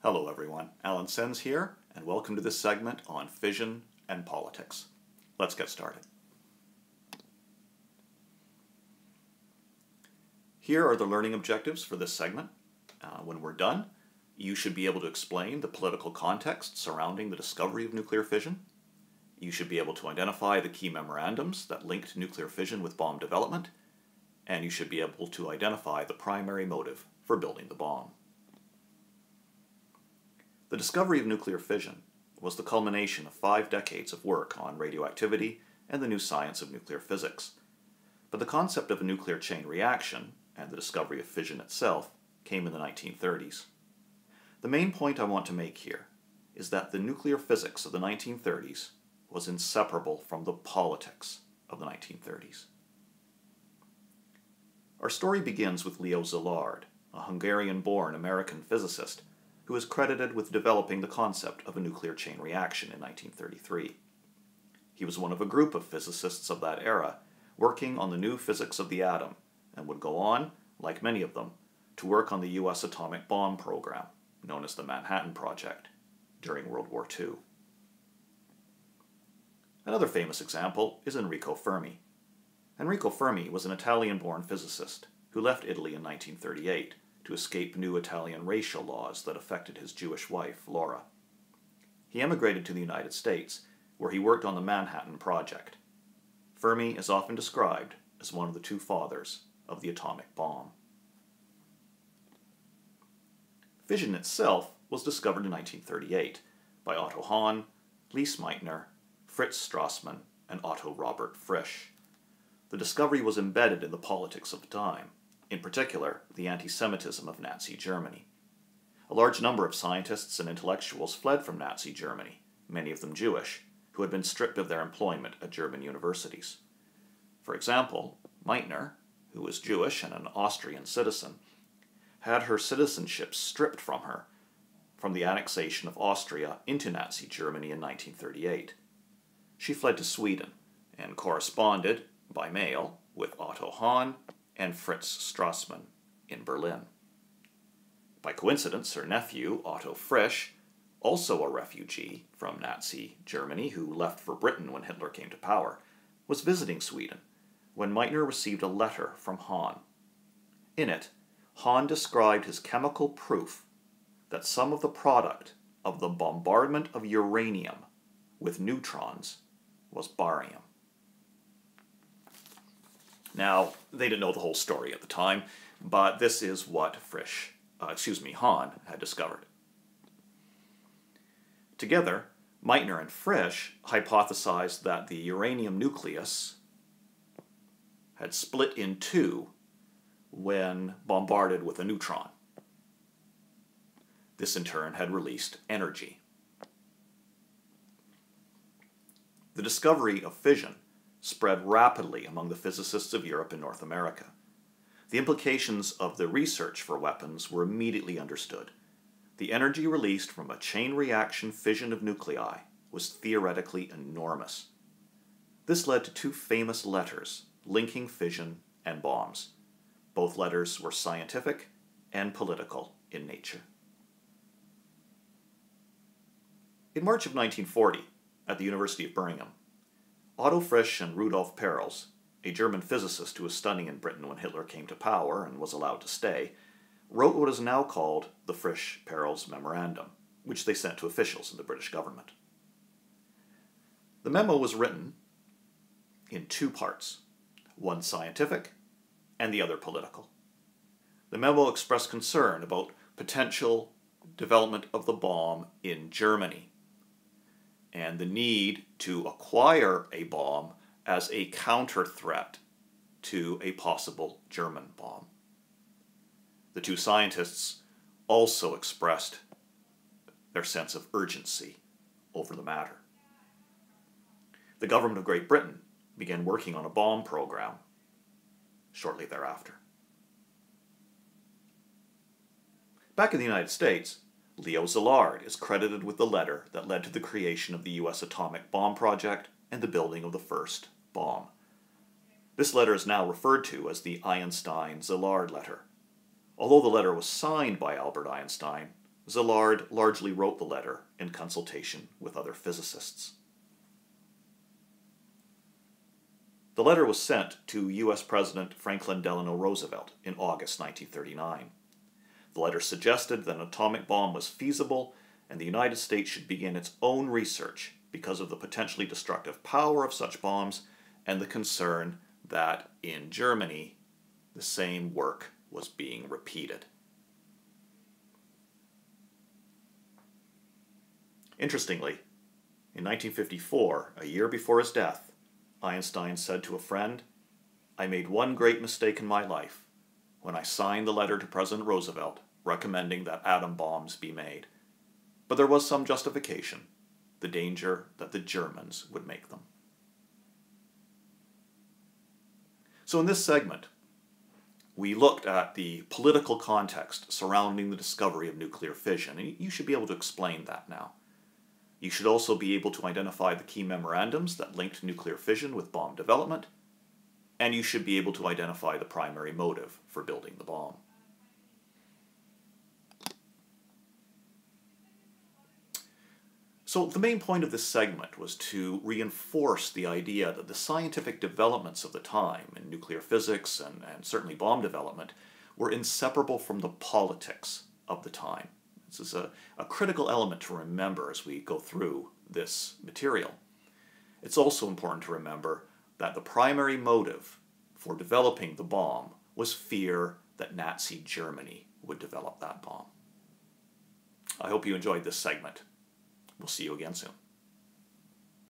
Hello everyone, Alan Sens here, and welcome to this segment on fission and politics. Let's get started. Here are the learning objectives for this segment. When we're done, you should be able to explain the political context surrounding the discovery of nuclear fission. You should be able to identify the key memorandums that linked nuclear fission with bomb development, and you should be able to identify the primary motive for building the bomb. The discovery of nuclear fission was the culmination of 5 decades of work on radioactivity and the new science of nuclear physics. But the concept of a nuclear chain reaction and the discovery of fission itself came in the 1930s. The main point I want to make here is that the nuclear physics of the 1930s was inseparable from the politics of the 1930s. Our story begins with Leo Szilard, a Hungarian-born American physicist who is credited with developing the concept of a nuclear chain reaction in 1933. He was one of a group of physicists of that era working on the new physics of the atom and would go on, like many of them, to work on the U.S. atomic bomb program, known as the Manhattan Project, during World War II. Another famous example is Enrico Fermi. Enrico Fermi was an Italian-born physicist who left Italy in 1938 to escape new Italian racial laws that affected his Jewish wife, Laura. He emigrated to the United States, where he worked on the Manhattan Project. Fermi is often described as one of the 2 fathers of the atomic bomb. Fission itself was discovered in 1938 by Otto Hahn, Lise Meitner, Fritz Strassmann, and Otto Robert Frisch. The discovery was embedded in the politics of the time, in particular, the anti-Semitism of Nazi Germany. A large number of scientists and intellectuals fled from Nazi Germany, many of them Jewish, who had been stripped of their employment at German universities. For example, Meitner, who was Jewish and an Austrian citizen, had her citizenship stripped from her from the annexation of Austria into Nazi Germany in 1938. She fled to Sweden and corresponded, by mail, with Otto Hahn and Fritz Strassmann in Berlin. By coincidence, her nephew, Otto Frisch, also a refugee from Nazi Germany who left for Britain when Hitler came to power, was visiting Sweden when Meitner received a letter from Hahn. In it, Hahn described his chemical proof that some of the product of the bombardment of uranium with neutrons was barium. Now, they didn't know the whole story at the time, but this is what Hahn had discovered. Together, Meitner and Frisch hypothesized that the uranium nucleus had split in 2 when bombarded with a neutron. This in turn had released energy. The discovery of fission spread rapidly among the physicists of Europe and North America. The implications of the research for weapons were immediately understood. The energy released from a chain reaction fission of nuclei was theoretically enormous. This led to 2 famous letters linking fission and bombs. Both letters were scientific and political in nature. In March of 1940, at the University of Birmingham, Otto Frisch and Rudolf Peierls, a German physicist who was studying in Britain when Hitler came to power and was allowed to stay, wrote what is now called the Frisch-Peierls Memorandum, which they sent to officials in the British government. The memo was written in 2 parts, one scientific and the other political. The memo expressed concern about potential development of the bomb in Germany and the need to acquire a bomb as a counter-threat to a possible German bomb. The 2 scientists also expressed their sense of urgency over the matter. The government of Great Britain began working on a bomb program shortly thereafter. Back in the United States, Leo Szilard is credited with the letter that led to the creation of the U.S. atomic bomb project and the building of the first bomb. This letter is now referred to as the Einstein-Szilard letter. Although the letter was signed by Albert Einstein, Szilard largely wrote the letter in consultation with other physicists. The letter was sent to U.S. President Franklin Delano Roosevelt in August 1939. The letter suggested that an atomic bomb was feasible and the United States should begin its own research because of the potentially destructive power of such bombs and the concern that in Germany the same work was being repeated. Interestingly, in 1954, a year before his death, Einstein said to a friend, "I made one great mistake in my life when I signed the letter to President Roosevelt recommending that atom bombs be made. But there was some justification, the danger that the Germans would make them." So in this segment, we looked at the political context surrounding the discovery of nuclear fission, and you should be able to explain that now. You should also be able to identify the key memorandums that linked nuclear fission with bomb development, and you should be able to identify the primary motive for building the bomb. So the main point of this segment was to reinforce the idea that the scientific developments of the time in nuclear physics and certainly bomb development were inseparable from the politics of the time. This is a critical element to remember as we go through this material. It's also important to remember that the primary motive for developing the bomb was fear that Nazi Germany would develop that bomb. I hope you enjoyed this segment. We'll see you again soon.